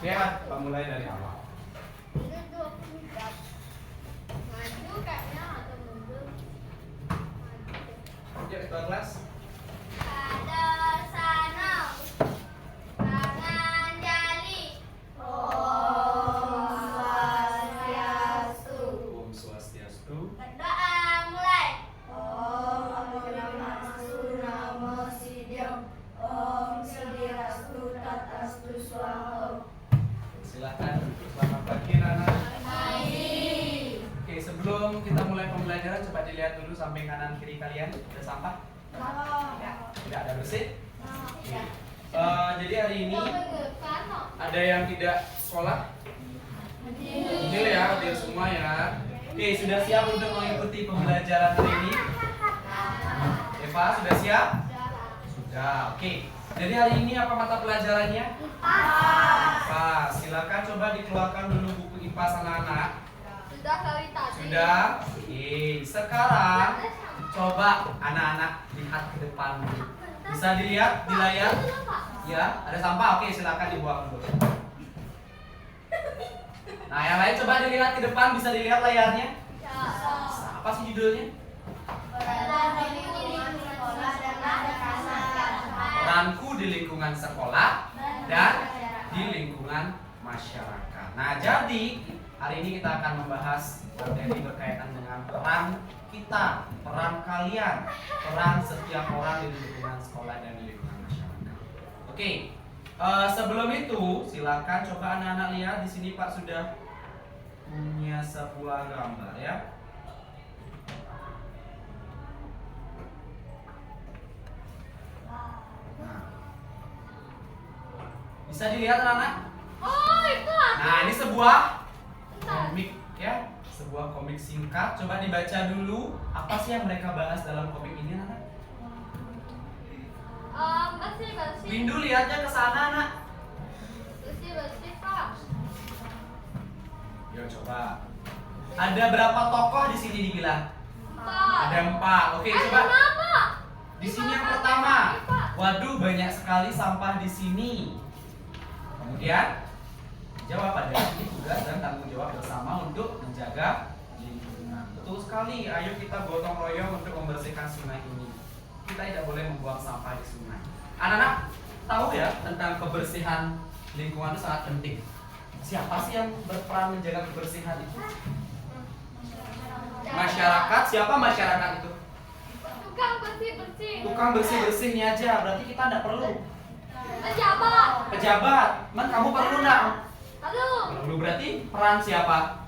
Ya, kita mulai dari awal. Itu 24. Maju kayaknya atau mundur? Maju. Yuk, ketua kelas. Pada sana tangan jali. Om Swastiastu. Om Swastiastu. Berdoa mulai. Om Namastu Namo Siddham. Om Siddhirastu Tatastu Swaha. Silahkan, selamat pagi anak-anak. Oke, sebelum kita mulai pembelajaran, coba dilihat dulu samping kanan kiri kalian. Ada sampah? Tidak ada bersih? Ya. Jadi hari ini ada yang tidak sekolah? Adil ya, adil semua ya. Oke, sudah siap untuk mengikuti pembelajaran hari ini? Eva, sudah siap? Sudah, oke. Jadi hari ini apa mata pelajarannya? IPA. Silakan coba dikeluarkan dulu buku IPA anak-anak. Sudah kali tadi. Sudah? Oke, sekarang coba anak-anak lihat ke depan dulu. Bisa dilihat di layar? Ya, ada sampah. Oke, silakan dibuang dulu. Nah, yang lain coba dilihat ke depan, bisa dilihat layarnya? Apa sih judulnya? Peranku di lingkungan sekolah dan di lingkungan masyarakat. Nah, jadi hari ini kita akan membahas materi berkaitan dengan peran kita, peran kalian, peran setiap orang di lingkungan sekolah dan di lingkungan masyarakat. Oke, sebelum itu silakan coba anak-anak lihat di sini Pak sudah punya sebuah gambar ya. Nah, bisa dilihat anak-anak? Oh, itu aku. Nah, ini sebuah komik ya, sebuah komik singkat. Coba dibaca dulu apa sih yang mereka bahas dalam komik ini, anak? Bersih. Windu lihatnya ke sana, anak. Bersih, Pak. Yuk coba. Ada berapa tokoh di sini dibilang? 4. Ada 4. Oke, coba. Kenapa? Di sini yang pertama. Waduh, banyak sekali sampah di sini. Kemudian jawab, pada ini tugas dan tanggung jawab bersama untuk menjaga lingkungan. Betul sekali. Ayo kita gotong royong untuk membersihkan sungai ini. Kita tidak boleh membuang sampah di sungai. Anak-anak tahu ya tentang kebersihan lingkungan itu sangat penting. Siapa sih yang berperan menjaga kebersihan itu? Masyarakat. Siapa masyarakat itu? Tukang bersih. Tukang bersih-bersihnya aja. Berarti kita tidak perlu. Pejabat. Pejabat. Man, kamu perlu nak? Aduh, Perlu, berarti peran siapa?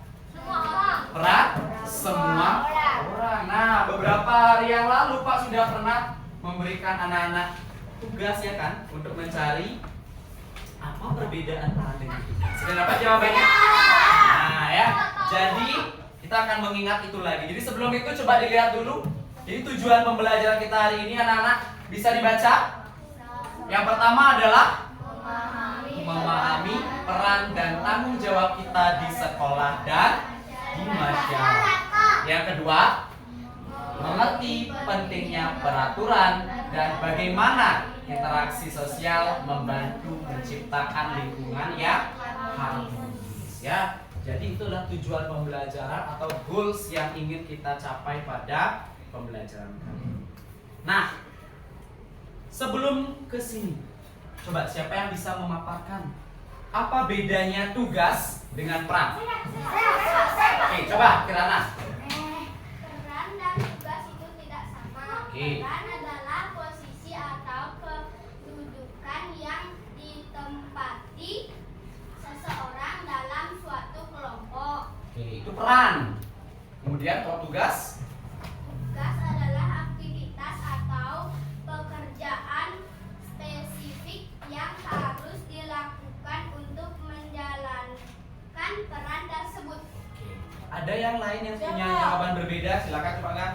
semua orang. Peran semua orang. Nah, beberapa hari yang lalu Pak sudah pernah memberikan anak-anak tugas ya kan untuk mencari apa perbedaan peran dengan tugas. Sudah dapat jawabannya? Nah ya, jadi kita akan mengingat itu lagi. Jadi sebelum itu coba dilihat dulu. Jadi tujuan pembelajaran kita hari ini anak-anak bisa dibaca. Yang pertama adalah memahami peran dan tanggung jawab kita di sekolah dan di masyarakat. Yang kedua, mengerti pentingnya peraturan dan bagaimana interaksi sosial membantu menciptakan lingkungan yang harmonis ya. Jadi itulah tujuan pembelajaran atau goals yang ingin kita capai pada pembelajaran kali ini. Nah, sebelum ke sini, coba siapa yang bisa memaparkan apa bedanya tugas dengan peran? Oke, coba Kirana. Peran dan tugas itu tidak sama. Oke. Peran adalah posisi atau kedudukan yang ditempati seseorang dalam suatu kelompok. Oke, itu peran. Kemudian kalau tugas? Tugas adalah aktivitas atau pekerjaan spesifik yang harus dilakukan untuk menjalankan peran tersebut. Oke. Ada yang lain yang punya jawaban berbeda? Silakan coba kan.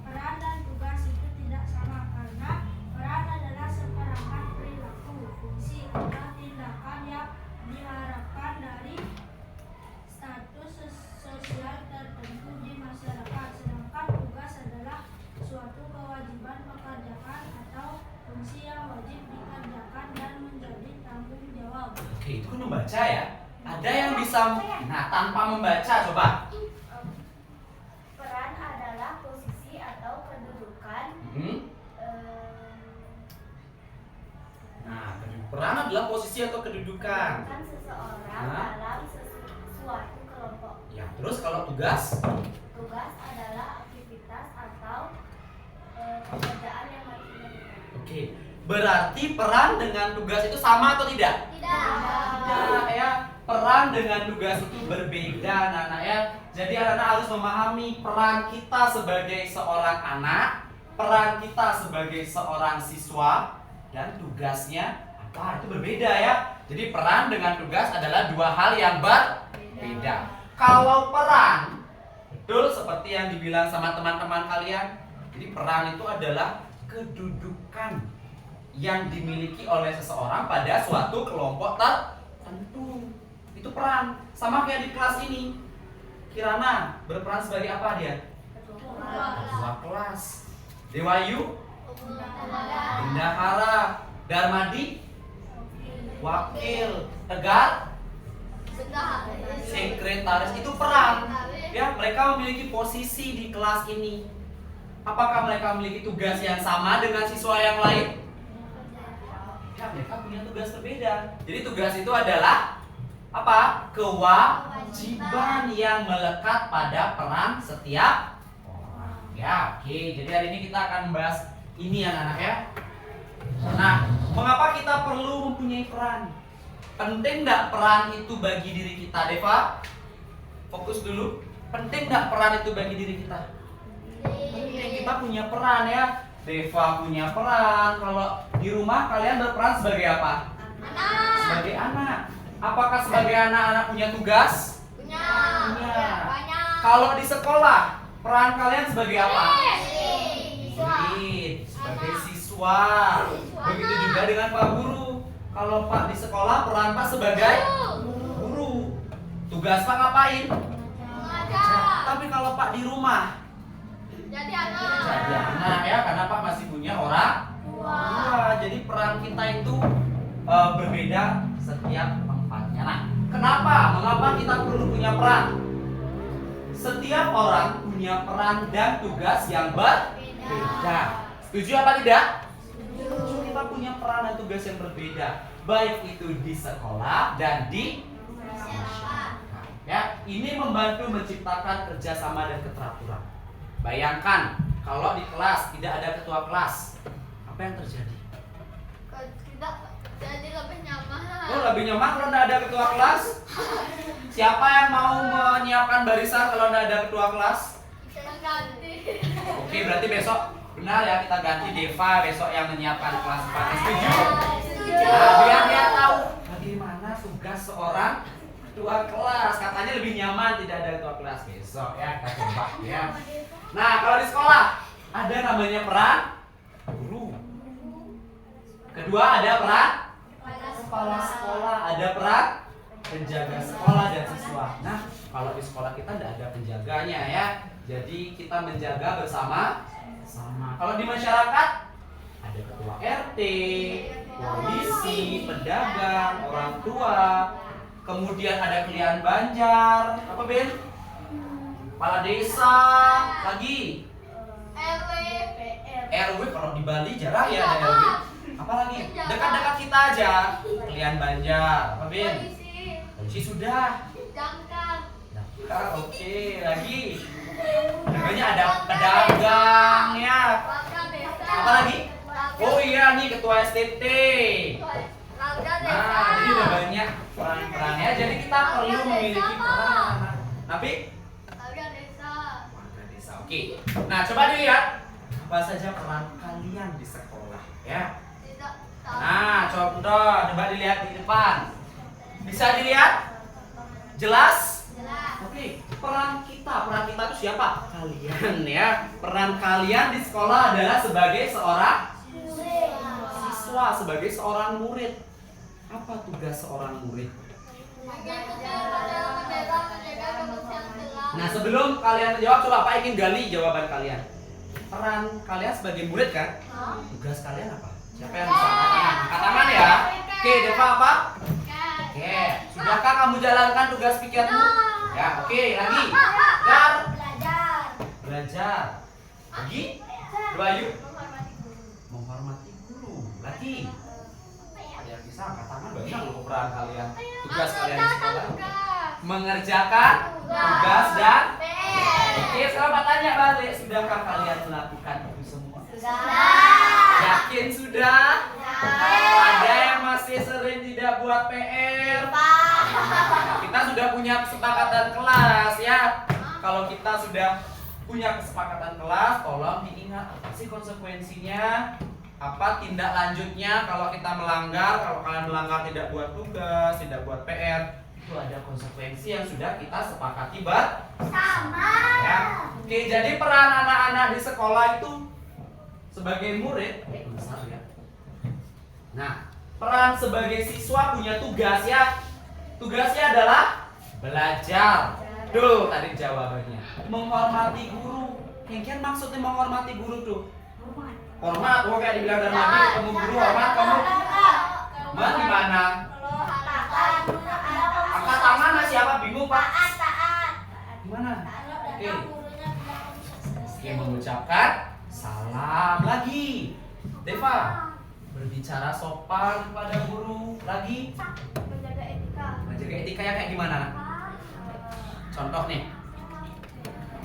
Peran dan tugas itu tidak sama karena peran adalah seperangkat perilaku, fungsi atau tindakan yang diharapkan dari status sosial tertentu di masyarakat, sedangkan tugas adalah suatu kewajiban pekerjaan atau fungsi yang wajib dikerjakan dan menjadi tanggung Oke, itu kan membaca ya. Ada yang bisa, nah tanpa membaca, coba. Peran adalah posisi atau kedudukan. Nah, peran adalah posisi atau kedudukan. Kedudukan seseorang Nah. dalam suatu kelompok. Ya, terus kalau tugas? Tugas adalah aktivitas atau pekerjaan yang harus dilakukan. Oke, berarti peran dengan tugas itu sama atau tidak? Tidak ya, peran dengan tugas itu berbeda anak-anak ya. Jadi anak-anak harus memahami peran kita sebagai seorang anak, peran kita sebagai seorang siswa, dan tugasnya apa itu berbeda ya. Jadi peran dengan tugas adalah dua hal yang berbeda. Kalau peran, betul seperti yang dibilang sama teman-teman kalian, jadi peran itu adalah kedudukan yang dimiliki oleh seseorang pada suatu kelompok tertentu. Itu peran. Sama kayak di kelas ini. Kirana berperan sebagai apa dia? Ketua kelas. Dewayu bendahara. Darmadi wakil. Tegar sekretaris. Itu peran. Ya, mereka memiliki posisi di kelas ini. Apakah mereka memiliki tugas yang sama dengan siswa yang lain? Ya, mereka punya tugas berbeda. Jadi tugas itu adalah apa? Kewajiban yang melekat pada peran setiap orang. Ya, oke. Jadi hari ini kita akan membahas ini anak-anak ya. Nah, mengapa kita perlu mempunyai peran? Penting nggak peran itu bagi diri kita, Deva? Fokus dulu. Penting nggak peran itu bagi diri kita? Penting, kita punya peran ya. Deva punya peran. Kalau di rumah kalian berperan sebagai apa? Sebagai anak. Apakah sebagai anak punya tugas? Punya. Kalau di sekolah, peran kalian sebagai apa? Murid, sebagai siswa. Begitu juga dengan Pak Guru. Kalau Pak di sekolah, peran Pak sebagai guru. Tugas Pak ngapain? Tapi kalau Pak di rumah, jadi anak ya, karena Pak masih punya orang tua. Jadi peran kita itu berbeda setiap tempatnya. Nah, mengapa kita perlu punya peran? Setiap orang punya peran dan tugas yang berbeda. Setuju apa tidak? Setuju. Kita punya peran dan tugas yang berbeda, baik itu di sekolah dan di masyarakat. Ya, ini membantu menciptakan kerjasama dan keteraturan. Bayangkan kalau di kelas tidak ada ketua kelas, apa yang terjadi? Kita jadi lebih nyaman. Oh, lebih nyaman kalau tidak ada ketua kelas? Siapa yang mau menyiapkan barisan kalau tidak ada ketua kelas? Kita ganti. Oke, berarti besok benar ya, kita ganti Deva besok yang menyiapkan kelas 4. Setuju? Nah, biar dia tahu bagaimana tugas seorang ketua kelas. Katanya lebih nyaman tidak ada ketua kelas. Besok ya kita coba ya. Nah, kalau di sekolah ada namanya peran guru. Kedua ada peran kepala sekolah, ada peran penjaga sekolah dan siswa. Nah, kalau di sekolah kita tidak ada penjaganya ya. Jadi kita menjaga bersama. Kalau di masyarakat ada ketua RT, polisi, pedagang, orang tua, kemudian ada klien Banjar, apa Ben? Kepala desa, lagi RW. Kalau di Bali jarang ya ada RW. Apa lagi? Dekat-dekat kita aja, klien Banjar, apa Ben? Polisi sudah. Jangkar, oke, lagi. Namanya ada pedagang ya. Apa lagi? Oh iya nih ketua STT. Nah, jadi udah banyak peran-perannya. Jadi kita perlu memiliki peran. Tapi warga desa. Oke. Nah, coba dilihat apa saja peran kalian di sekolah ya. Nah, contoh coba dilihat di depan. Bisa dilihat? Jelas? Oke, peran kita itu siapa? Kalian ya. Peran kalian di sekolah adalah sebagai seorang siswa, sebagai seorang murid. Apa tugas seorang murid? Nah, sebelum kalian menjawab, coba Pak ingin gali jawaban kalian. Peran kalian sebagai murid kan? Tugas kalian apa? Siapa yang bisa angkat tangan? Angkat tangan ya. Oke, Deva apa? Oke, kamu jalankan tugas pikirmu? Ya, oke, lagi. Belajar. Belajar. Belajar. Lagi. Dua yuk. Menghormati guru. Menghormati guru. Lagi. Kalian bisa angkat tangan banyak loh peran kalian. Tugas kalian di sekolah. Mengerjakan tugas dan oke, sekarang tanya balik, sudahkah kalian melakukan itu semua? Yakin sudah? Ada yang masih sering tidak buat PR? Kita sudah punya kesepakatan kelas ya. Kalau kita sudah punya kesepakatan kelas, tolong diingat apa sih konsekuensinya, apa tindak lanjutnya kalau kita melanggar. Kalau kalian melanggar tidak buat tugas, tidak buat PR, itu ada konsekuensi yang sudah kita sepakati Sama. ya. Oke, jadi peran anak-anak di sekolah itu sebagai murid, besar ya. Nah, peran sebagai siswa punya tugas ya. Tugasnya adalah belajar. Tuh, tadi jawabannya. Menghormati guru. Yang maksudnya menghormati guru tuh? Hormat. Oh, kayak dibilang dari tadi, kamu guru hormat, kamu hormat gimana? Angkat tangan masih apa? Bingung, Pak? Gimana? Oke. Oke, mengucapkan salam lagi. Deva, berbicara sopan kepada guru. Lagi. Menjaga etika. Menjaga etika yang kayak gimana? Contoh nih.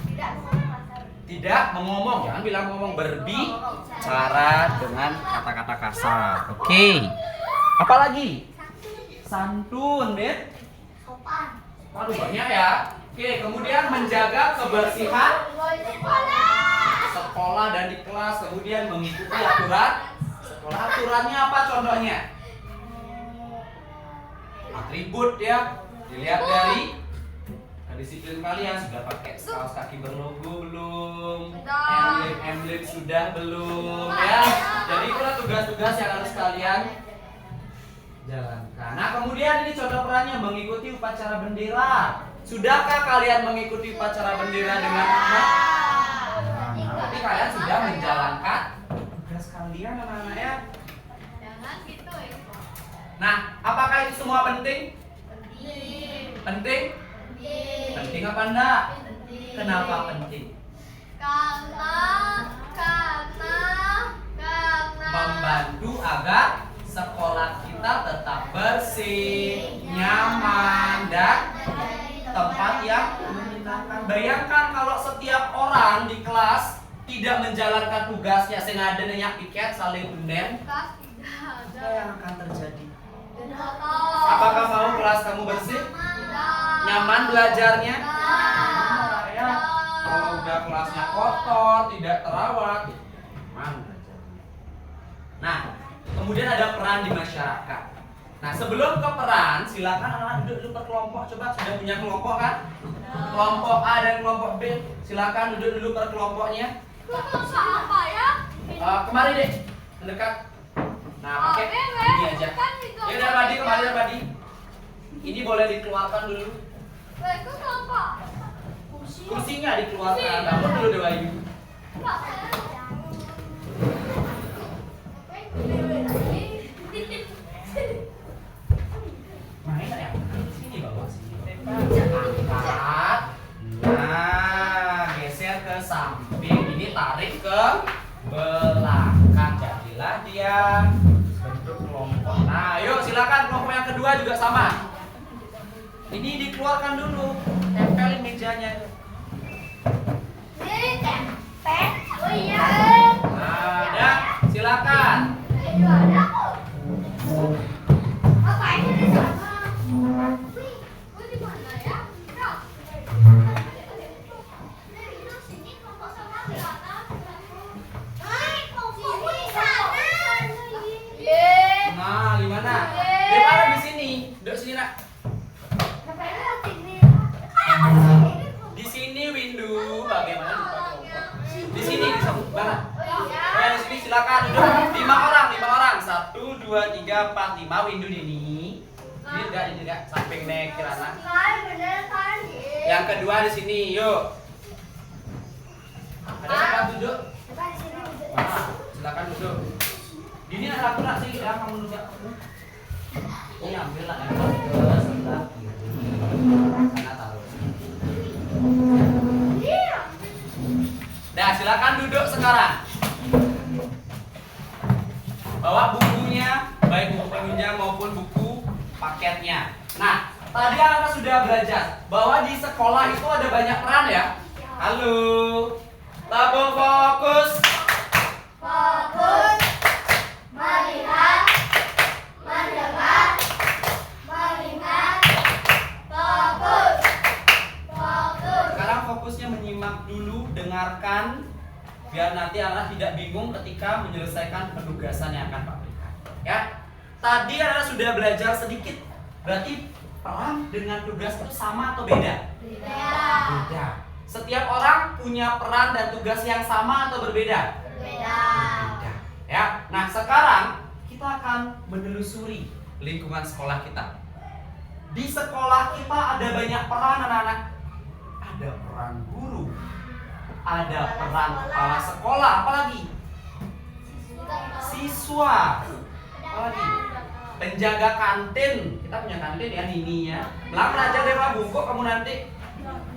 Tidak mengumumkan. Tidak mengomong, jangan bilang ngomong, berbicara dengan kata-kata kasar. Oke. Apalagi? Santun, Net. Sopan. Waduh, banyak ya. Oke, kemudian menjaga kebersihan sekolah dan di kelas, kemudian mengikuti aturan sekolah. Aturannya apa contohnya? Atribut ya. Dilihat dari disiplin kalian, sudah pakai kaos kaki berlogo belum? Emblem sudah belum ya? Jadi itulah tugas-tugas yang harus kalian jalankan. Nah, kemudian ini contoh perannya mengikuti upacara bendera. Sudahkah kalian mengikuti upacara bendera dengan anak? Nah, berarti kalian sudah menjalankan tugas kalian anak-anak ya. Jangan gitu ya. Nah, apakah itu semua penting? Penting. Penting? Penting. Penting apa enggak? Penting. Kenapa penting? Karena Membantu agar sekolah kita tetap bersih, nyaman, dan tempat yang menyenangkan. Bayangkan kalau setiap orang di kelas tidak menjalankan tugasnya, sehingga ada banyak piket saling benden, apa yang akan terjadi? Apakah mau kelas kamu bersih, nyaman belajarnya? Ya, kalau udah kelasnya kotor, tidak terawat, gimana belajarnya? Nah, kemudian ada peran di masyarakat. Nah, sebelum ke peran, silakan anak-anak duduk dulu per kelompok. Coba sudah punya kelompok kan? Kelompok A dan kelompok B. Silakan duduk dulu per kelompoknya. apa ya? Kemari deh, mendekat. Nah, pakai ini aja. Ya udah Badi, kemari ya Badi. Ini boleh dikeluarkan dulu. Itu kelompok. Kursinya dikeluarkan. Bangun dulu deh Bayu. Main ya? Sini bawa sini. Angkat. Nah, geser ke samping. Ini tarik ke belakang. Jadilah dia bentuk kelompok. Nah, yuk silakan kelompok yang kedua juga sama. Ini dikeluarkan dulu. Tempelin mejanya. Oh iya. Nah, ya, silakan. Apa ini di sana? Wih, di mana ya? Sini kelompok sama di atas. Kelompokku di sana. Nah, gimana? Daripada di sini. Duduk sini, Nak. Di sini Windu. Bagaimana lupa kelompok? Di sini di mana? Ya, di sini silakan duduk. 5 orang. 1, 2, 3, 4, 5 Windu ini. Ini enggak samping nek kirana. Yang kedua di sini, yuk. Ada siapa duduk? Nah, silakan duduk. Ini ada aku nak sih, ya kamu duduk. Ini ambil lah handphone ke sebelah kiri. paketnya. Nah, tadi anak sudah belajar bahwa di sekolah itu ada banyak peran ya. Halo, tabung fokus. Fokus, melihat, mendengar, mengingat, fokus, fokus. Sekarang fokusnya menyimak dulu, dengarkan, biar nanti anak tidak bingung ketika menyelesaikan penugasan yang akan Pak berikan. Ya, tadi anak sudah belajar sedikit. Berarti peran dengan tugas itu sama atau beda? Beda. Setiap orang punya peran dan tugas yang sama atau berbeda? Berbeda. Berbeda. Ya. Nah, sekarang kita akan menelusuri lingkungan sekolah kita. Di sekolah kita ada banyak peran anak-anak. Ada peran guru, ada peran kepala sekolah, apalagi siswa, apalagi penjaga kantin. Kita punya kantin ya, Nini ya. Belang belajar deh Pak Buku kamu nanti.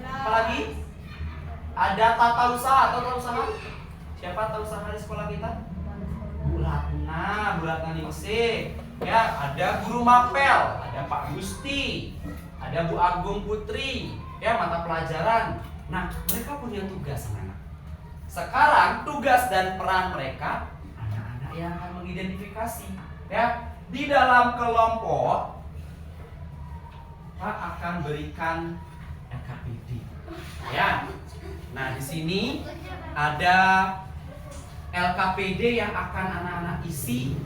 Apalagi ada tata usaha atau tata usaha. Siapa tata usaha di sekolah kita? Bu Ratna Ningsih. Ya, ada guru mapel, ada Pak Gusti, ada Bu Agung Putri. Ya, mata pelajaran. Nah, mereka punya tugas anak-anak. Sekarang tugas dan peran mereka, anak-anak yang akan mengidentifikasi. Ya, di dalam kelompok Pak akan berikan LKPD. Ya. Nah, di sini ada LKPD yang akan anak-anak isi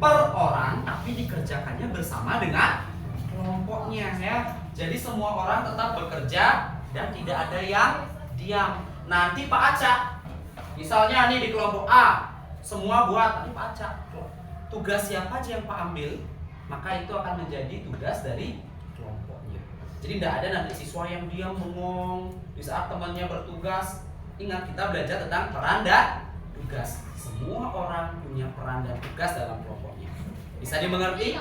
per orang, tapi dikerjakannya bersama dengan kelompoknya ya. Jadi semua orang tetap bekerja dan tidak ada yang diam. Nanti Pak Acak, misalnya nih di kelompok A, semua buat, nanti Pak Acak, tugas siapa aja yang Pak ambil, maka itu akan menjadi tugas dari kelompoknya. Jadi tidak ada nanti siswa yang diam bengong di saat temannya bertugas. Ingat, kita belajar tentang peran dan tugas. Semua orang punya peran dan tugas dalam kelompoknya. Bisa dimengerti?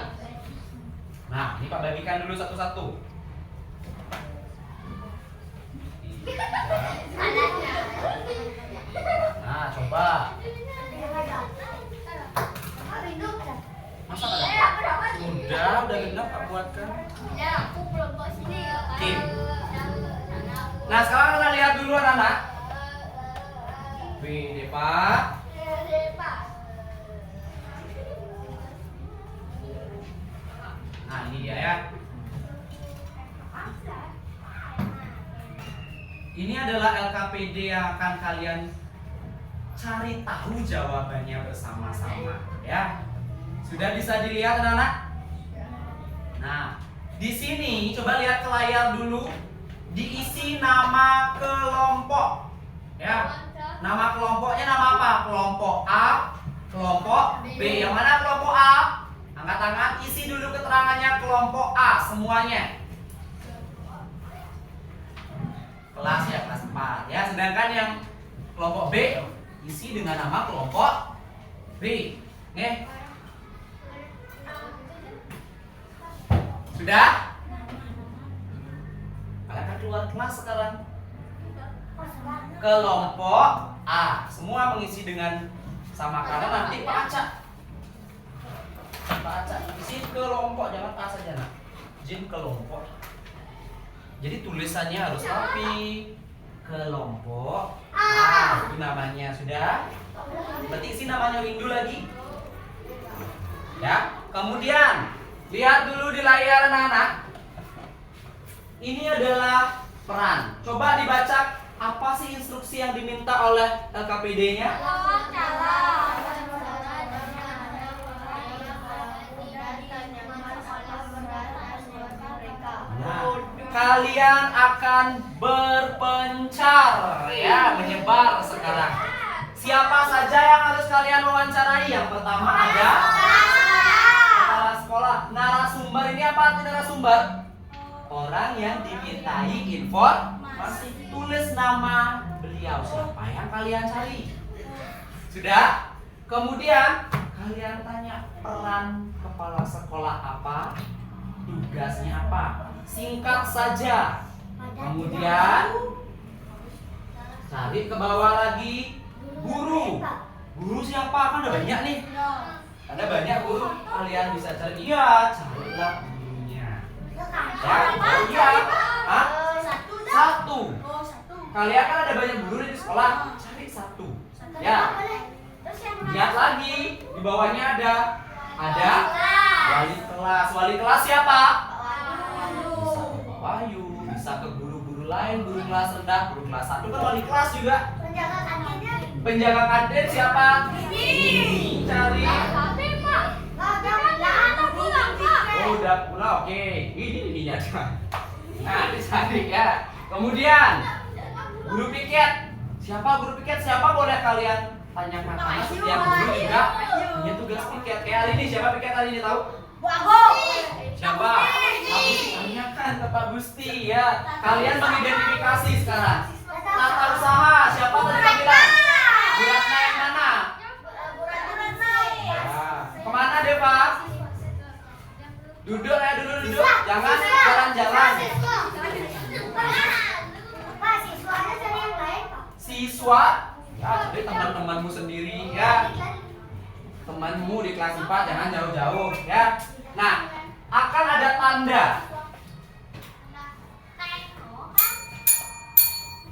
Nah, ini Pak bagikan dulu satu-satu. Nah, coba. Masa ada? Udah genap Pak buatkan. Oke. Nah, sekarang kita lihat dulu anak-anak. Wih, Pak. Nah, ini dia ya. Ini adalah LKPD yang akan kalian cari tahu jawabannya bersama-sama ya. Sudah bisa dilihat anak-anak? Nah, di sini coba lihat ke layar dulu. Diisi nama kelompok. Ya. Nama kelompoknya nama apa? Kelompok A, kelompok B. Yang mana kelompok A? Angkat tangan, isi dulu keterangannya kelompok A semuanya. Kelas ya, kelas 4 ya. Sedangkan yang kelompok B isi dengan nama kelompok B. Nih. Sudah? Kalian akan keluar kelas sekarang. Kelompok A semua mengisi dengan sama, karena nanti Pak Acak isi kelompok, jangan A saja nak. Izin kelompok. Jadi tulisannya harus rapi. Kelompok A itu namanya. Sudah? Berarti isi namanya Windu lagi. Ya. Kemudian lihat dulu di layar anak-anak. Ini adalah peran. Coba dibaca, apa sih instruksi yang diminta oleh LKPD-nya? Nah, kalian akan berpencar ya, menyebar sekarang. Siapa saja yang harus kalian wawancarai? Yang pertama ada kepala sekolah. Narasumber ini apa arti narasumber? Orang yang dimintai informasi. Tulis nama beliau, siapa yang kalian cari. Sudah? Kemudian kalian tanya peran kepala sekolah apa, tugasnya apa. Singkat saja. Kemudian cari ke bawah lagi guru. Guru siapa? Kan ada banyak nih. Ada banyak guru. Kalian bisa cari. Iya, carilah gurunya. Kalian kan ada banyak guru di sekolah, cari satu. Ya. Terus yang Lihat lagi, di bawahnya ada wali kelas. Wali kelas siapa? Bisa ke Pak Wahyu, bisa ke guru-guru lain, guru kelas rendah, guru kelas 1 kan wali kelas juga. penjaga kantinnya. Penjaga kantin siapa? Ini. Cari. Oh, udah pulang. Oke. Ini ada. Nah, dicari ya. Kemudian guru piket. Siapa guru piket? Siapa boleh kalian tanyakan karena setiap guru juga punya tugas piket. Kayak hari ini siapa piket hari ini tahu? Siapa? Pak Gusti. Tanyakan ke Pak Gusti ya. Kalian mengidentifikasi sekarang. Tata usaha siapa tadi yang bilang? Bu Ratna yang mana? Ya. Kemana Deva? Duduk ya, duduk. Jangan jalan-jalan. Siswa, ya jadi teman-temanmu sendiri ya. Temanmu di kelas 4 jangan jauh-jauh ya. Nah, akan ada tanda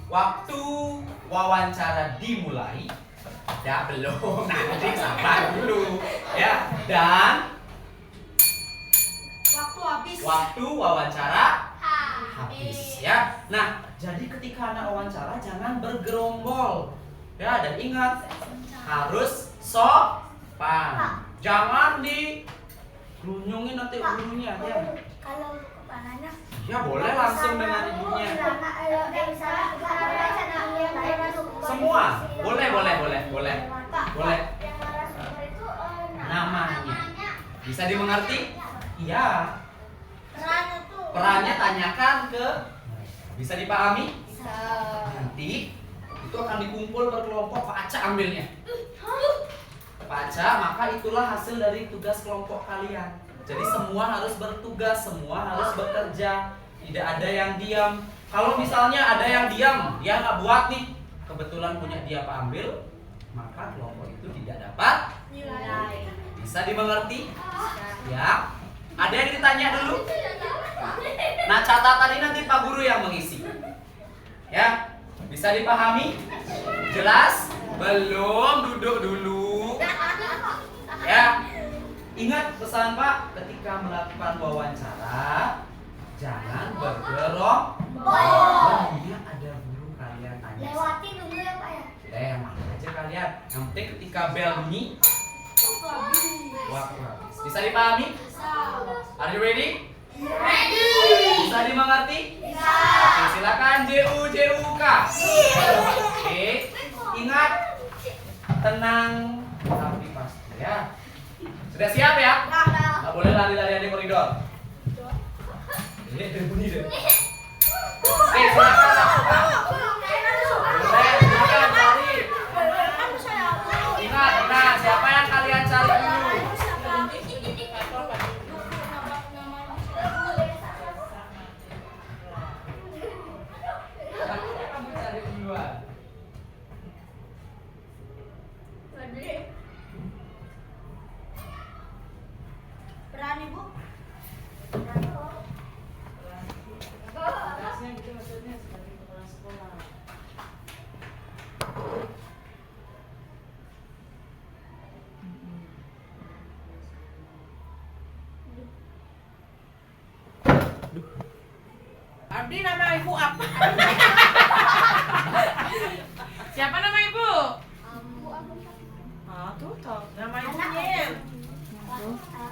waktu wawancara dimulai. Ya belum, nanti sabar dulu ya. Dan waktu wawancara habis ya. Nah, jadi ketika anak wawancara jangan bergerombol ya, dan ingat harus sopan. Jangan dirunyungin nanti gurunya ya. Kalau kepalanya Ya boleh langsung dengan ibunya. Semua boleh. Namanya bisa dimengerti? Iya. Perannya tanyakan ke. Bisa dipahami? Nanti itu akan dikumpul berkelompok. Pak Aca ambilnya. Pak Aca, maka itulah hasil dari tugas kelompok kalian. Jadi semua harus bertugas, semua harus bekerja. Tidak ada yang diam. Kalau misalnya ada yang diam, dia nggak buat nih, kebetulan punya dia Pak ambil, maka kelompok itu tidak dapat nilai. Bisa dimengerti? Ya. Ada yang ditanya dulu? Nah, catatan ini nanti Pak Guru yang mengisi. Ya, bisa dipahami? Jelas? Belum, duduk dulu. Ya, ingat pesan Pak, ketika melakukan wawancara, jangan bergerombol. Dia ada guru kalian tanya. Lewatin dulu ya Pak ya. Mana aja kalian. Yang penting ketika bel bunyi, waktu habis. Bisa dipahami? Are you ready? Bisa dimengerti? Oke, silakan JUK. Oke, ingat, tenang tapi pasti ya. Sudah siap ya? Nggak boleh lari-larian di koridor. Ini ada bunyi deh. Oke, silakan lakukan. Boleh, silakan cari. Ingat, nah siapa yang kalian cari dulu? Kamu cari duluan. Berani Bu? Abdi nama ibu apa? Siapa nama ibu? Ah tuh tahu nama ibunya.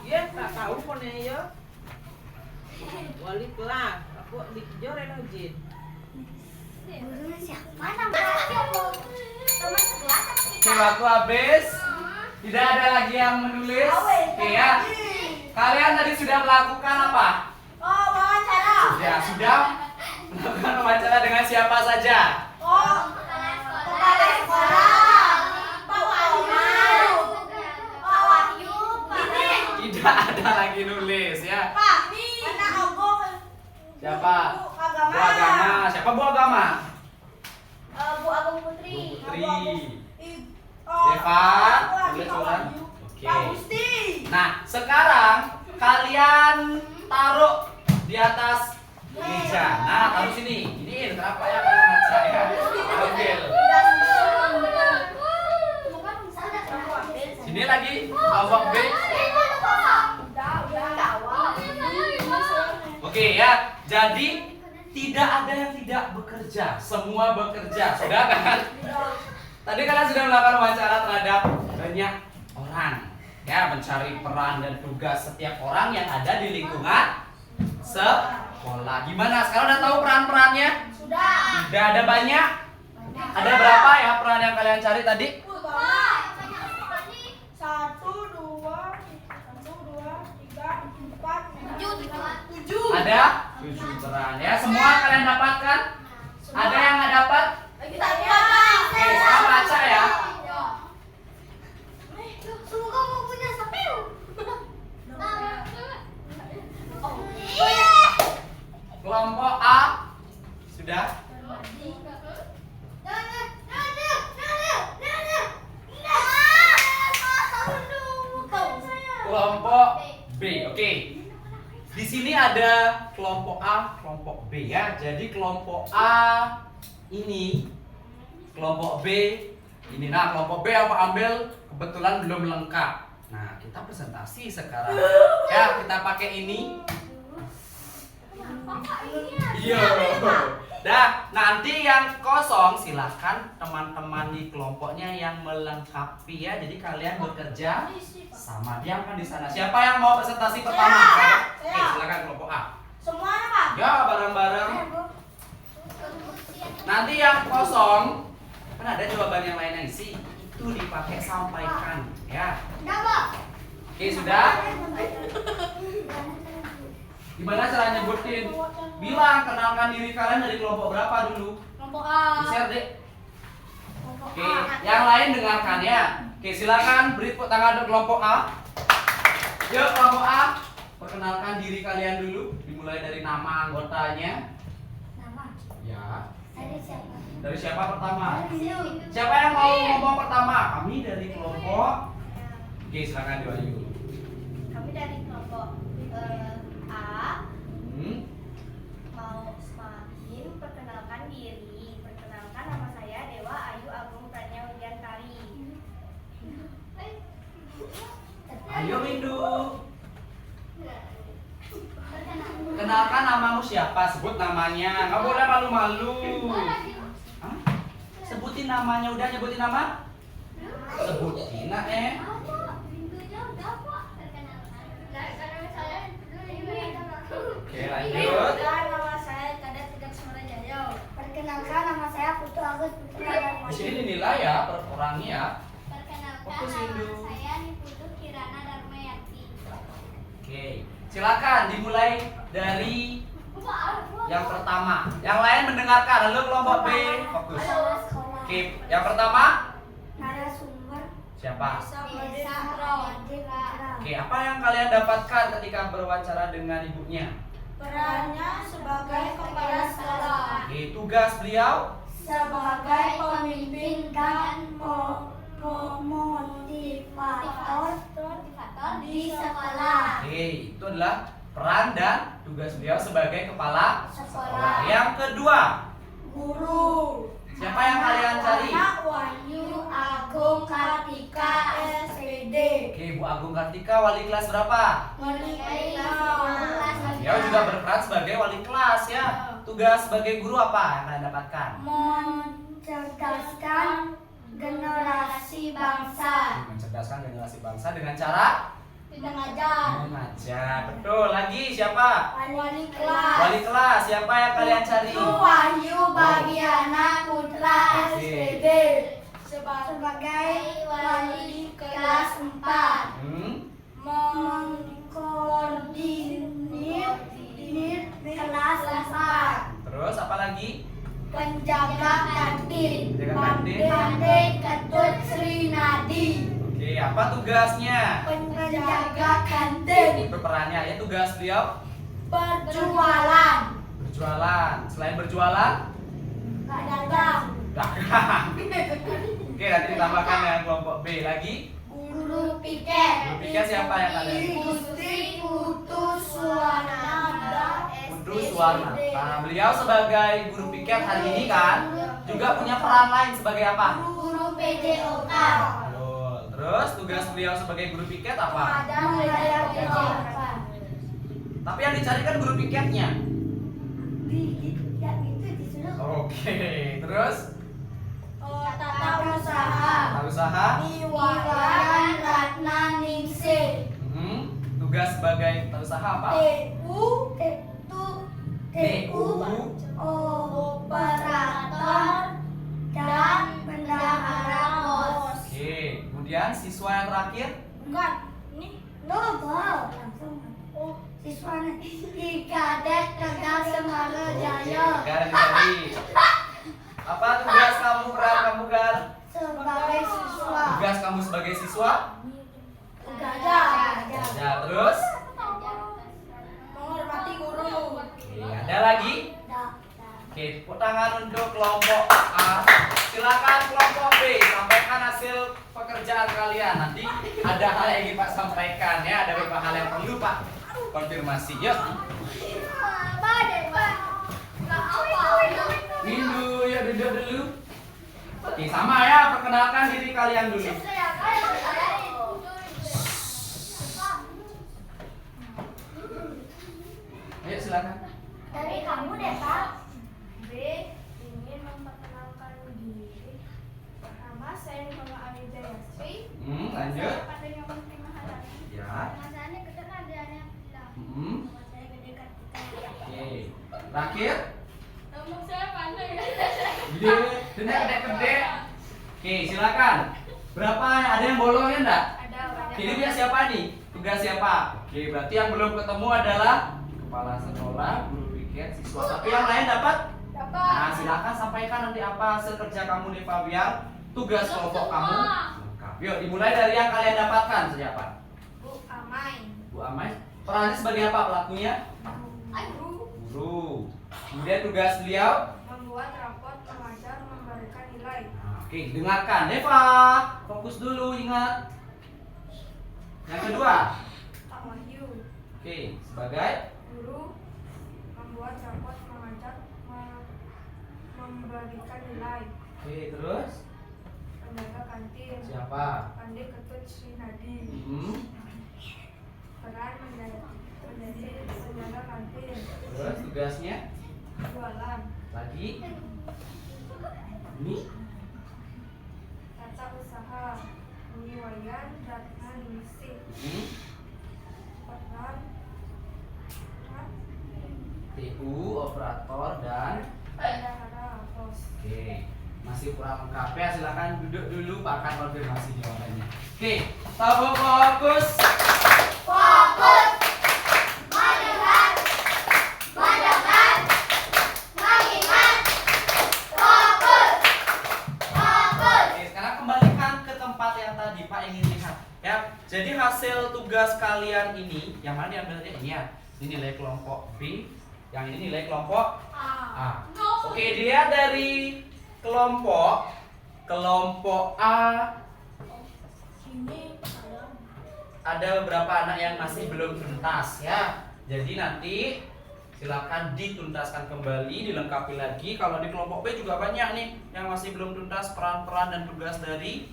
Iya tak tahu pun ya. Wali kelas. Aku dikejar Jin. Gurunya siapa namanya? Teman sekelas apa Oke, kita? waktu habis. Tidak ada lagi yang menulis. Oke ya. Kalian tadi sudah melakukan apa? Wawancara. Sudah melakukan wawancara dengan siapa saja? Kepala sekolah. Pak Wahyu. Pak Wahyu. Tidak ada lagi nulis ya. Pak, anak Ogong. Siapa? Bu Agama. Bu Agama. Siapa Bu Agama? Bu Agung Putri. Bu Putri. Oh, Deva. Pak Boleh Wahyu. curang? Oke. Pak Gusti. Nah, sekarang kalian taruh di atas meja. Nah, taruh sini. Ini kenapa ya kalau ngaca ya? Oke ya, jadi tidak ada yang tidak bekerja, semua bekerja, sudah kan? Tadi kalian sudah melakukan wawancara terhadap banyak orang, ya, mencari peran dan tugas setiap orang yang ada di lingkungan sekolah. Gimana? Sekarang udah tahu peran-perannya? Sudah. Sudah ada banyak? Ada berapa ya peran yang kalian cari tadi? Satu, dua, tiga, empat, tujuh. Ada 7 peran ya. Semua kalian dapatkan? Ada yang nggak dapat? Kita Oke, sekarang baca ya. Semoga mau punya sepil. Kelompok A sudah. Kelompok B, oke. Di sini ada kelompok A, kelompok B ya. Jadi kelompok A ini, kelompok B ini. Nah, kelompok B apa ambil kebetulan belum lengkap. Nah, kita presentasi sekarang. Ya, kita pakai ini. Iya. Dah, nanti yang kosong silahkan teman-teman di kelompoknya yang melengkapi ya. Jadi kalian bekerja sama diamkan di sana. Siapa yang mau presentasi pertama? Oke, silakan kelompok A. Semuanya, Pak. Ya, bareng-bareng. Nanti yang kosong kan ada jawaban yang lain yang isi. Itu dipakai sampaikan ya. Oke, sudah? Gimana cara nyebutin? Bilang, kenalkan diri kalian dari kelompok berapa dulu? Kelompok A. Share deh. Oke, yang lain dengarkan ya. Oke, silakan beri tepuk tangan untuk kelompok A. Yuk, kelompok A, perkenalkan diri kalian dulu. Dimulai dari nama anggotanya. Ya. Dari siapa pertama? Siapa yang mau ngomong pertama? Kami dari kelompok. Oke, silakan Diwayu. Kami dari kelompok A. Mau semakin perkenalkan diri. Perkenalkan, nama saya Dewa Ayu Agung Pranya Widiantari. Ayo Windu. Kenalkan namamu siapa? Sebut namanya. Nggak boleh malu-malu. Hah? Sebutin namanya. Udah nyebutin nama? Sebutin nak Oke, lanjut. Nama saya Kadet Tegar Sumarajaya. Perkenalkan, nama saya Putu Agus Putra. Di sini dinilai ya per orangnya ya. Perkenalkan, Fokus, nama Windu. saya Niputu Kirana Darmayati. Oke, silakan dimulai dari yang pertama. Yang lain mendengarkan. Halo kelompok B, fokus. Oke, yang pertama Narasumber siapa? Desa Putra. Oke, apa yang kalian dapatkan ketika berwawancara dengan ibunya? Perannya sebagai kepala sekolah. Oke, tugas beliau. Sebagai pemimpin dan pemotivator Di sekolah. Oke, itu adalah peran dan tugas beliau sebagai kepala sekolah. Yang kedua, guru. siapa yang kalian cari? Anak Wahyu Agung Kartika SPD. Oke, Bu Agung Kartika, wali kelas berapa? Beliau juga berperan sebagai wali kelas ya. Tugas sebagai guru apa yang kalian dapatkan? Mencerdaskan generasi bangsa. Mencerdaskan generasi bangsa dengan cara Mengajar. mengajar. Betul. Lagi siapa? Wali kelas. Wali kelas. Siapa yang kalian cari? Wahyu Bagiana Putra Oke. SPD. Sebagai wali kelas 4. Mengkoordinir kelas 4. Terus apa lagi? Penjaga kantin. Penjaga kantin. Pandai Ketut Sri Nadi. Oke, apa tugasnya? Penjaga kantin. Itu perannya ya, tugas beliau Berjualan. berjualan. Selain berjualan, Dagang. dagang. Oke, nanti ditambahkan dengan kelompok B lagi. Guru piket. Guru piket siapa yang kalian? Gusti Putu Suwarnada Putu Suwarna. Nah, beliau sebagai guru piket hari ini kan juga punya peran lain sebagai apa? Guru PJOK. Betul. Terus tugas beliau sebagai guru piket apa? Ada wilayah PJOK. Tapi yang dicari kan guru piketnya. Ya gitu disuruh. Oke, terus Tata usaha. tata usaha. Iwayan Ratna Ningsih. Tugas sebagai tata usaha apa? TU operator dan bendahara pos. Oke, kemudian siswa yang terakhir. Enggak, ini double langsung. Oh, siswanya di Kadet Tegal Semarang Jaya. Gar dicari. Apa tugas kamu, kamu Gar? Sebagai siswa. Tugas kamu sebagai siswa? Gajah. Ya, terus? Menghormati guru. Oke, ada lagi? Oke, tepuk tangan untuk kelompok A. Silakan kelompok B, sampaikan hasil pekerjaan kalian. Nanti ada hal yang ingin Pak sampaikan ya, ada beberapa hal yang perlu Pak konfirmasi. Yuk. Dulu, ya duduk dulu. Oke, sama ya, perkenalkan diri kalian dulu. Ayo silakan. Dari kamu deh, Pak. B. Ingin memperkenalkan diri. Pertama, saya Nikola Alida Yasri. Lanjut. Saya pandai ngomong tengah hari. Ya. Masanya kedek adanya bilang. Saya gede ketika. Oke. Terakhir. Nomor saya pandai. Gede, gede. Oke, silakan. Berapa? Ada yang bolong ya enggak? Ada banyak. Ini dia siapa nih? Tugas siapa? Oke, berarti yang belum ketemu adalah kepala sekolah, guru piket, siswa. Tapi yang lain dapat? Dapat. Nah, silakan sampaikan nanti apa hasil kerja kamu nih Pak, biar tugas kelompok kamu lengkap. Yuk, dimulai dari yang kalian dapatkan. Siapa? Bu Amai. Bu Amai. Perannya sebagai apa pelakunya? Guru. Guru. Kemudian tugas beliau? Membuat rapot, mengajar, memberikan nilai. Oke, dengarkan. Deva, fokus dulu, ingat. Yang kedua. Pak Wahyu. Oke, sebagai Guru. Membuat rapot, mengajar, memberikan nilai. Oke, terus Penjaga kantin. siapa? Pandai Ketut Sri Nadi. Peran menjadi penjaga kantin. Terus tugasnya Jualan. lagi ini Tata usaha. Iwayan Ratna Ningsih. Peran TU, operator dan bendahara pos. oke, masih kurang lengkap ya, silakan duduk dulu Pak akan konfirmasi jawabannya. Oke, tabung fokus. Oke, sekarang kembalikan ke tempat yang tadi Pak ingin lihat ya. Jadi hasil tugas kalian ini, yang mana diambil tadi ini ya? Ini nilai kelompok B, yang ini nilai kelompok A. Oke, dilihat dari kelompok A Ini ada beberapa anak yang masih belum tuntas ya. Jadi nanti silakan dituntaskan kembali, dilengkapi lagi. Kalau di kelompok B juga banyak nih yang masih belum tuntas peran-peran dan tugas dari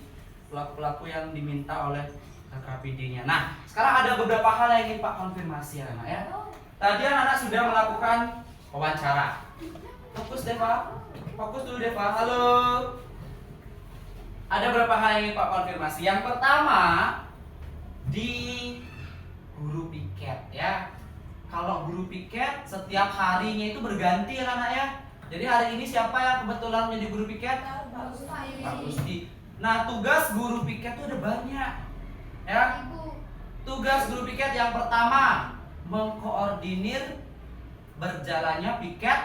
pelaku-pelaku yang diminta oleh KKPD-nya. Nah, sekarang ada beberapa hal yang ingin Pak konfirmasi ya, anak ya. Tadi anak-anak sudah melakukan wawancara. Fokus Deva, fokus dulu Deva. Halo. Ada beberapa hal yang ingin Pak konfirmasi. Yang pertama di guru piket ya. Kalau guru piket setiap harinya itu berganti ya anak ya. Jadi hari ini siapa yang kebetulan menjadi guru piket? Pak Gusti. Nah, tugas guru piket itu ada banyak. Ya. Tugas guru piket yang pertama mengkoordinir berjalannya piket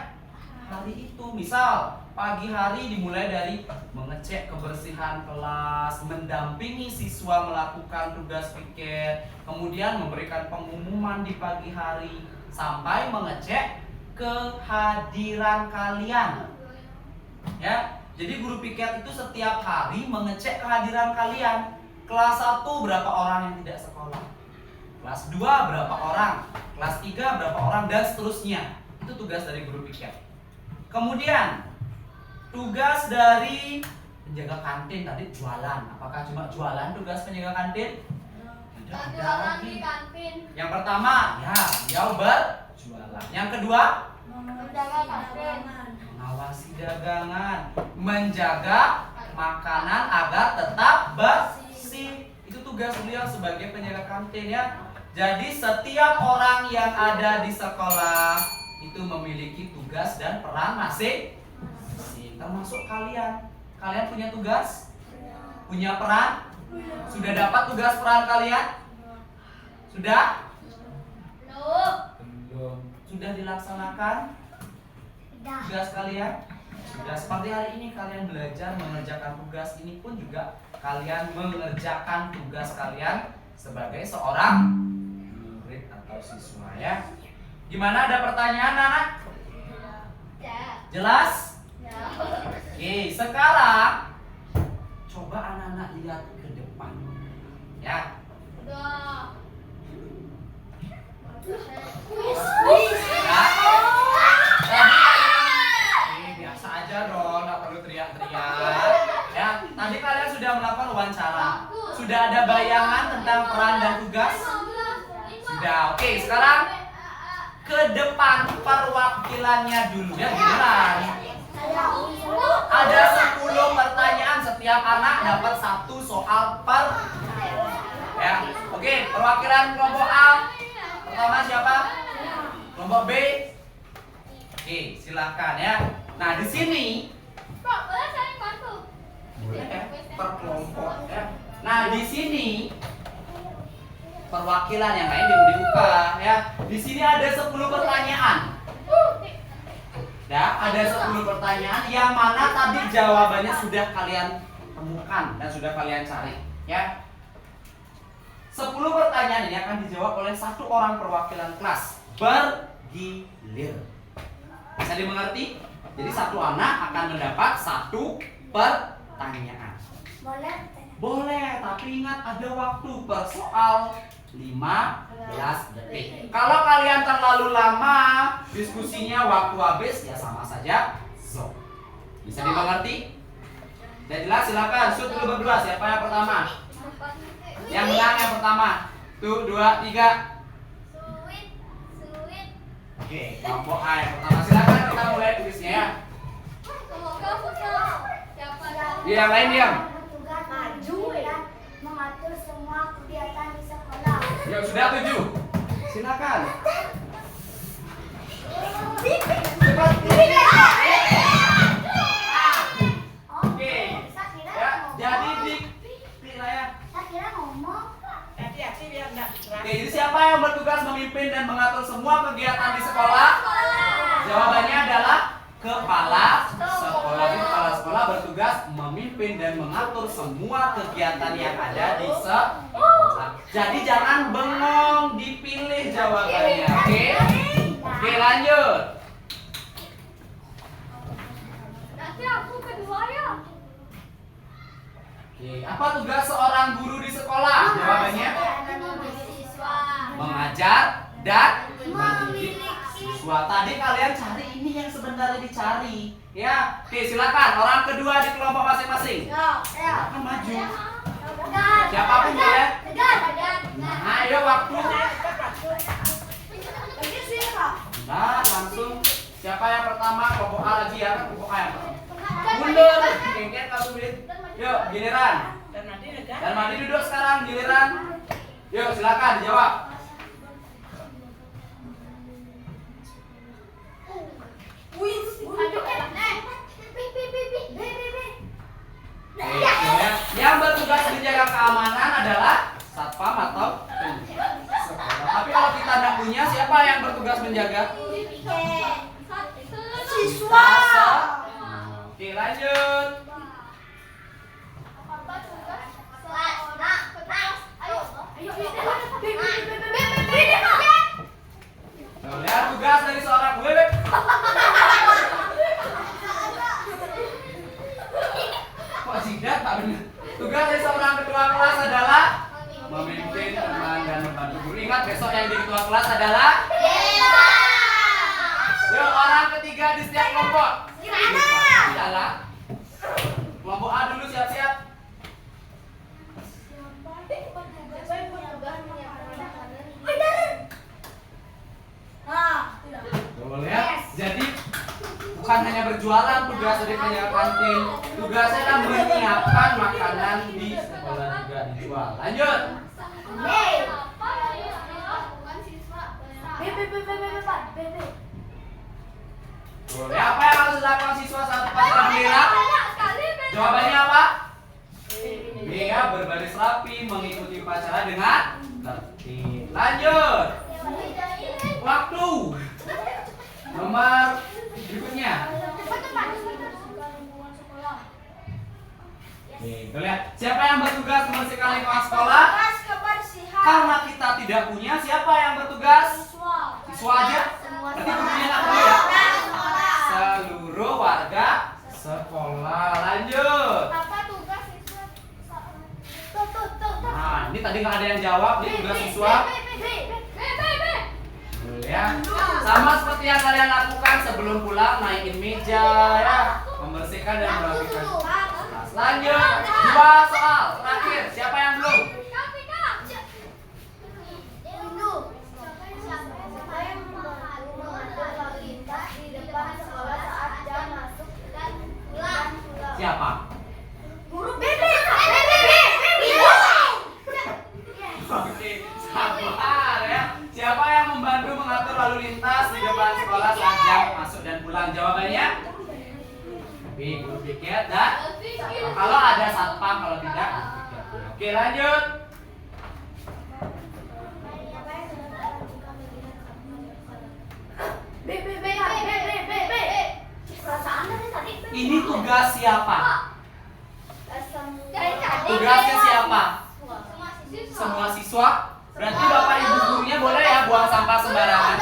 hari itu. Misal pagi hari dimulai dari mengecek kebersihan kelas, mendampingi siswa melakukan tugas piket, kemudian memberikan pengumuman di pagi hari sampai mengecek kehadiran kalian. Ya, jadi guru piket itu setiap hari mengecek kehadiran kalian. Kelas 1 berapa orang yang tidak sekolah? Kelas 2 berapa orang? Kelas 3 berapa orang? Dan seterusnya. Itu tugas dari guru piket. Kemudian tugas dari penjaga kantin tadi jualan. Apakah cuma jualan tugas penjaga kantin? Tadi orang di kantin. Yang pertama, ya, beliau berjualan. Yang kedua, Menjaga kantin. mengawasi dagangan, menjaga makanan agar tetap bersih. Itu tugas beliau sebagai penjaga kantin ya. Jadi setiap orang yang ada di sekolah itu memiliki tugas dan peran masing-masing. Termasuk kalian. Kalian punya tugas? Punya peran? Sudah dapat tugas peran kalian? Sudah? Belum. Sudah dilaksanakan tugas kalian? Sudah. Seperti hari ini kalian belajar mengerjakan tugas, ini pun juga kalian mengerjakan tugas kalian sebagai seorang murid atau siswa ya. Gimana, ada pertanyaan anak? Jelas? Oke, sekarang coba anak-anak lihat ke depan ya. Ya. Biasa aja dong, nggak perlu teriak-teriak. Ya, tadi kalian sudah melakukan wawancara. Sudah ada bayangan tentang peran dan tugas? Sudah. Oke, sekarang ke depan perwakilannya dulu ya, giliran. Ada 10 pertanyaan, setiap anak dapat 1 soal per. Ya. Oke, perwakilan kelompok A. Pertama siapa? Kelompok B. Oke, silakan ya. Nah, di sini boleh ya, per kelompok ya. Nah, di sini perwakilan yang lain dibuka ya. Di sini ada 10 pertanyaan. Ya, ada 10 pertanyaan yang mana tadi jawabannya sudah kalian temukan dan sudah kalian cari ya. 10 pertanyaan ini akan dijawab oleh 1 orang perwakilan kelas bergilir. Bisa dimengerti? Jadi 1 anak akan mendapat 1 pertanyaan. Boleh, tapi ingat ada waktu per soal 15 detik. Kalau kalian terlalu lama diskusinya, waktu habis ya sama saja stop. Bisa dimengerti? Udah jelas? Silakan shoot dulu berdua. Siapa yang pertama? Yang menang yang pertama. Tuh, 2, 3. Oke, kelompok A yang pertama. Silakan kita mulai tulisnya ya. Yang lain diam. Maju dan mengatur semua kegiatan di sekolah. Ya sudah 7. Silakan. Cepat. Oke. Ya, jadi saya. Kira ngomong. Hati-hati biar enggak Oke, jadi siapa yang bertugas memimpin dan mengatur semua kegiatan di sekolah? Jawabannya adalah kepala sekolah. Jadi kepala sekolah bertugas memimpin dan mengatur semua kegiatan yang ada di sekolah. Jadi jangan bengong, dipilih jawabannya. Oke? Oke, lanjut. Nanti aku kedua ya. Oke, apa tugas seorang guru di sekolah? Jawabannya mengajar dan mendidik siswa. Tadi kalian cari ini yang sebenarnya dicari. Ya, oke silakan. Orang kedua di kelompok masing-masing. Silakan maju. Siapapun boleh. Nah, ayo waktunya. Nah, langsung. Siapa yang pertama? Kelompok A lagi ya, kan kelompok A yang pertama. Mundur. Kengket kamu pilih. Yuk, giliran. Dan mandi duduk sekarang, giliran. Yuk, silakan dijawab. Yang bertugas menjaga keamanan adalah satpam atau sekolah. Tapi kalau kita tidak punya, siapa yang bertugas menjaga? Siswa. Oke, lanjut. Lihat tugas dari seorang bebek. Kok jidat Pak bener? Tugas dari seorang ketua kelas adalah memimpin teman dan membantu guru. Ingat besok yang jadi ketua kelas adalah yuk, orang ketiga di setiap kelompok. Adalah kelompok A dulu siap-siap. bukan hanya berjualan tugas dari penjaga kantin. Tugasnya adalah menyiapkan makanan di sekolah juga dijual. Lanjut. Boleh, apa yang harus dilakukan siswa saat upacara bendera? Jawabannya apa? B ya, berbaris rapi, mengikuti upacara dengan tertib. Lanjut. Waktu. Nomor berikutnya. Nih, tuh lihat. Siapa yang bertugas membersihkan lingkungan sekolah? Tugas kebersihan. Karena kita tidak punya, siapa yang bertugas? Siswa aja. Berarti buktinya nggak perlu ya? Seluruh warga sekolah. Lanjut. Apa tugas siswa? Nah, ini tadi nggak ada yang jawab. Ini tugas siswa. Ya. Sama seperti yang kalian lakukan sebelum pulang, naikin meja ya, membersihkan dan merapikan kelas. Lanjut, 2 soal terakhir. Siapa yang belum? Siapa? Oke, sabar ya. Siapa yang membantu mengatur lalu lintas di depan sekolah saat jam masuk dan pulang? Jawabannya B, guru piket dan kalau ada satpam, kalau tidak guru piket. Oke, lanjut. Ini tugas siapa? Tugasnya siapa? Semua siswa. Berarti bapak ibu gurunya boleh ya buang sampah sembarangan.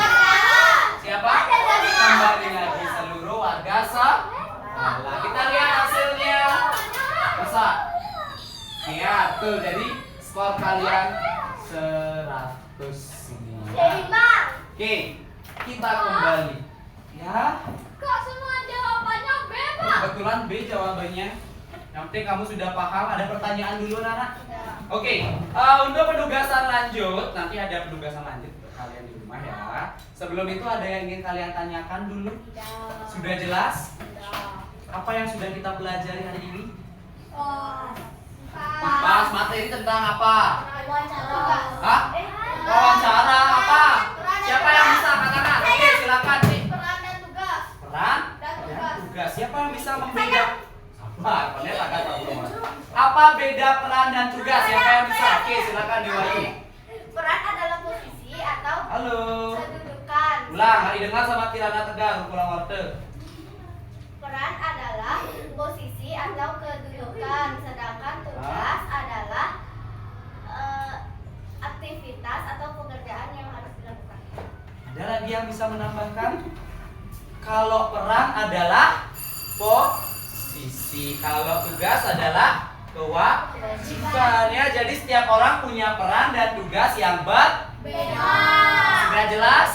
Siapa? Kembali lagi seluruh warga sekolah. Kita lihat hasilnya. Bisa? Iya, tuh jadi skor kalian 100 ini. Oke, kita kembali. Ya. Kebetulan B jawabannya. Yang penting kamu sudah paham. Ada pertanyaan dulu, Nana? Oke, untuk penugasan lanjut, nanti ada penugasan lanjut untuk kalian di rumah ya. Sebelum itu ada yang ingin kalian tanyakan dulu? Sudah jelas? Apa yang sudah kita pelajari hari ini? Pas materi tentang apa? Hah? Wawancara apa? Siapa yang bisa katakan? Oke, silakan nih. Peran dan tugas. Peran dan tugas. Siapa yang bisa membedakan? Sabar, kalian agak tahu nomor. Apa beda peran dan tugas? Siapa yang bisa? Oke, silakan Dewayu. Peran adalah posisi atau Halo. kedudukan. Ulang, hari dengar sama Kirana Tegar, pulang orte. Peran adalah posisi atau kedudukan, sedangkan tugas adalah aktivitas atau pekerjaan yang harus dilakukan. Ada lagi yang bisa menambahkan? Kalau peran adalah posisi, kalau tugas adalah kewajiban ya. Jadi setiap orang punya peran dan tugas yang berbeda. Sudah jelas?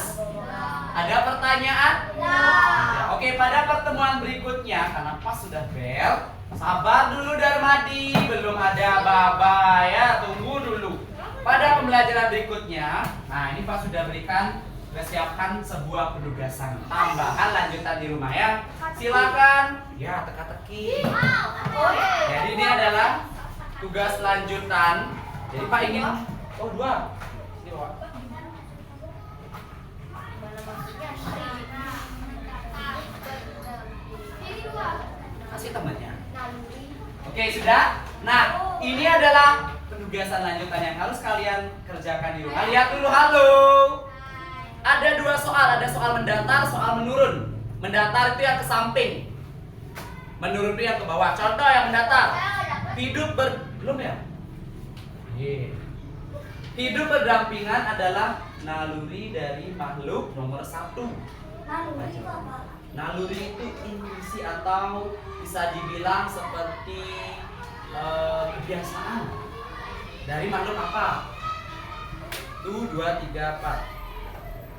Ada pertanyaan? Ya, oke, pada pertemuan berikutnya karena pas sudah bel, sabar dulu Darmadi, belum ada Baba ya, tunggu dulu. Pada pembelajaran berikutnya, nah ini Pak sudah berikan, sudah siapkan sebuah penugasan tambahan lanjutan di rumah ya. Silakan, ya teka-teki. Jadi ini adalah tugas lanjutan. Jadi Pak ingin, oh 2. Ini Pak. Kasih temannya. Oke, sudah. Nah, ini adalah penugasan lanjutan yang harus kalian kerjakan di rumah. Lihat dulu, halo. Ada 2 soal, ada soal mendatar, soal menurun. Mendatar itu yang ke samping. Menurun itu yang ke bawah. Contoh yang mendatar. Belum ya? Hidup berdampingan adalah naluri dari makhluk nomor 1. Naluri itu intuisi atau bisa dibilang seperti kebiasaan dari makhluk apa? 1, 2, 3, 4.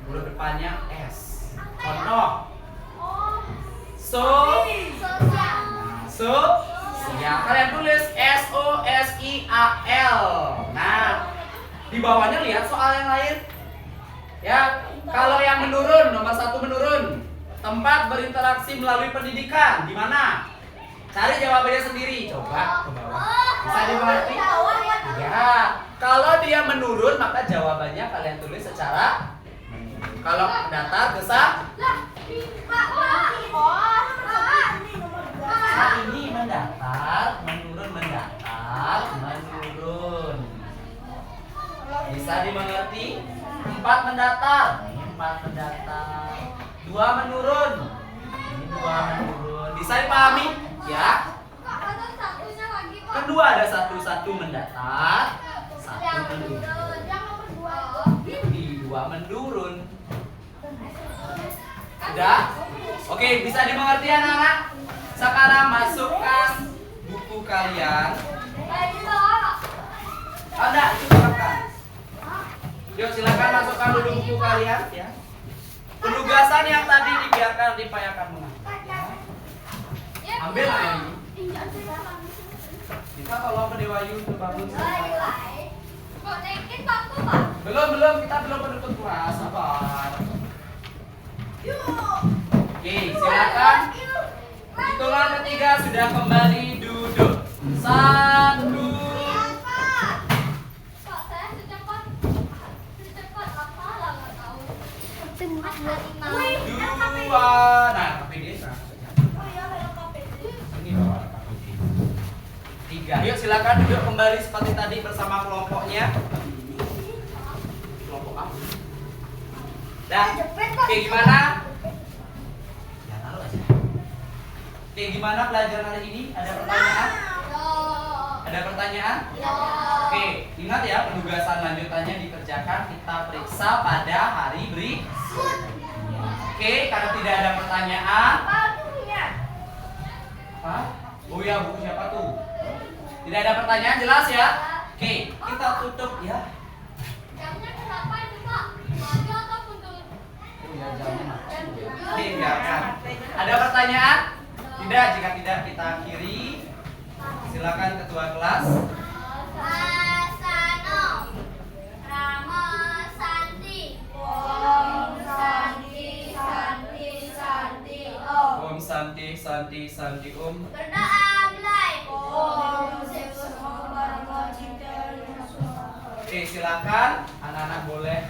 Huruf depannya S. Contoh. Ya, kalian tulis SOSIAL. Nah, di bawahnya lihat soal yang lain. Ya, kalau yang menurun, nomor 1 menurun. Keempat, berinteraksi melalui pendidikan. Gimana? Cari jawabannya sendiri. Coba ke bawah. Bisa dimengerti? Ya. Kalau dia menurun, maka jawabannya kalian tulis secara menurun. Kalau datar, besar. Nah, ini mendatar, menurun, mendatar, menurun. Bisa dimengerti? 4 mendatar. Ini 4 mendatar. 2 menurun. Ini 2 menurun. Bisa dipahami? Ya. Kedua ada 1 mendatar, 1 menurun. Ini 2 menurun. Sudah? Oke, bisa dimengerti anak-anak? Sekarang masukkan buku kalian. Ada, silakan. Yuk silakan masukkan dulu buku kalian ya. Penugasan yang tadi dibiarkan dipayakan mengajar. Ya. Ambil ini. Kita tolong ke Dewayu untuk bangun. Belum, kita belum penutup kelas. Sabar. Oke, silakan. Hitungan ketiga sudah kembali duduk. 1. Dua. Nah, KPD sana. Ini bawa KPD. 3. Yuk silakan duduk kembali seperti tadi bersama kelompoknya. Kelompok apa? Dah. Oke, gimana? Ya, taruh aja. Oke, gimana pelajaran hari ini? Ada pertanyaan? Ada pertanyaan? Oke, ingat ya, penugasan lanjutannya dikerjakan kita periksa pada hari berikutnya. Oke, karena tidak ada pertanyaan. Hah? Oh ya, buku siapa tuh? Tidak ada pertanyaan, jelas ya? Oke, kita tutup ya. Oh ya, jamnya mati. Oke, biarkan. Ada pertanyaan? Tidak, jika tidak kita akhiri. Silakan ketua kelas. Om Santi Om. Berdoa mulai. Oke, silakan anak-anak boleh